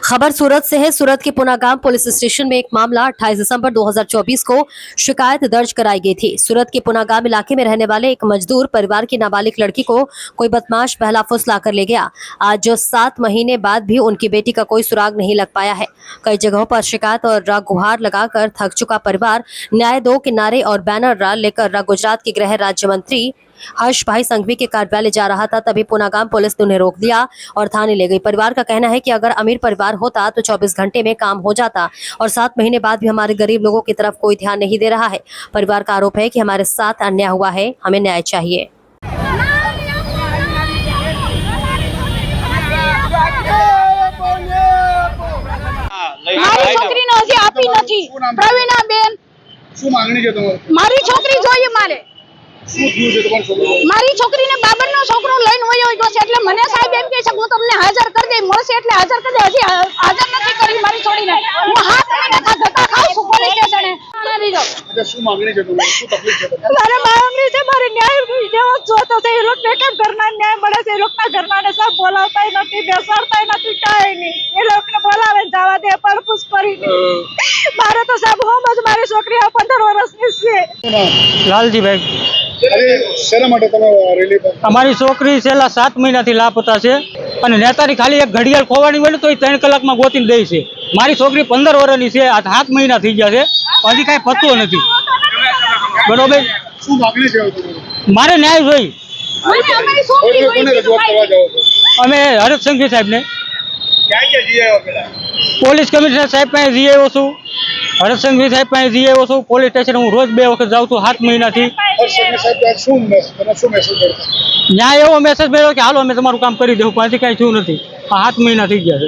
खबर सूरत से है। सूरत के पुनागाम पुलिस स्टेशन में एक मामला 28 दिसंबर 2024 को शिकायत दर्ज कराई गई थी। सूरत के पुनागाम इलाके में रहने वाले एक मजदूर परिवार की नाबालिग लड़की को कोई बदमाश बहला फुसला कर ले गया। आज जो 7 महीने बाद भी उनकी बेटी का कोई सुराग नहीं लग पाया है। कई जगहों पर शिकायत और गुहार लगाकर थक चुका परिवार न्याय दो किनारे और बैनर लेकर गुजरात के गृह राज्य मंत्री हर्ष भाई संघवी के कार्यालय जा रहा था, तभी पुनागाम पुलिस ने उन्हें रोक दिया और थाने ले गई। परिवार का कहना है कि अगर अमीर परिवार होता तो 24 घंटे में काम हो जाता और 7 महीने बाद भी हमारे गरीब लोगों की तरफ कोई ध्यान नहीं दे रहा है। परिवार का आरोप है कि हमारे साथ अन्याय हुआ है, हमें न्याय चाहिए। મારી છોકરીને હજી આપી નથી પ્રવીણાબેન શું માંગણી છે તમારી? મારી છોકરી જોઈએ મારે શું થયું છે તમારી છોકરીને? મારી છોકરીને બાબરનો છોકરો લઈને વયો ગયો છે એટલે મને સાહેબ એમ કહે છે કે હું તમને હાજર કરી દઈ મળશે એટલે હાજર કરી દે હજી હાજર નથી કરી મારી છોડીને હું હાથ મહિના ધક્કા ખાઉં છું પોલીસ સ્ટેશને એટલે શું માંગણી છે તમારી? શું તકલીફ છે તમને? મારે માંગણી છે મારે ન્યાય જેવો જોતો છે એ લોકોને કેમ ઘરના ન્યાય મળે છે એ લોકોના ઘરનાને સાહેબ બોલાવતાય નથી બેસાડતાય નથી કાંઈ નહીં એ લોકોને બોલાવે જવા દે પડપૂછ કરીને મારે તો સાહેબ હોમ જ મારી છોકરી 15 વર્ષની છે। લાલજી ભાઈ અરે શેના માટે તમે રેલી પર? અમારી છોકરી છેલ્લા 7 મહિનાથી લાપતા છે અને નેતાની ખાલી એક ઘડિયાળ ખોવાની હોય ને તો એ 3 કલાકમાં ગોતીને દે છે। મારી છોકરી 15 વર્ષની છે, આ 7 મહિના થઈ ગયા છે, હજી કાંઈ પતો નથી। બરોબર, શું માંગણી છે તમારી? મારે ન્યાય જોઈએ। અમારી છોકરી કોને રજૂઆત કરવા જાઓ છો? અમે હરેશ સંઘવી સાહેબને ક્યાં ક્યાં જઈ આવ્યા પેલા? પોલીસ કમિશનર સાહેબ પાસે જઈ આવ્યો છું, હરેશ સંઘવી સાહેબ પાસે જઈ આવ્યો છું, પોલીસ સ્ટેશન હું રોજ 2 વખત જાઉં છું 7 મહિનાથી। હર્ષ સંઘવી સાહેબ પાસે શું મેસેજ કરતા? ન્યાય એવો મેસેજ મળ્યો કે હાલો અમે તમારું કામ કરી દઉં, પણ હજી કાંઈ થયું નથી। આ 7 મહિના થઈ ગયા છે।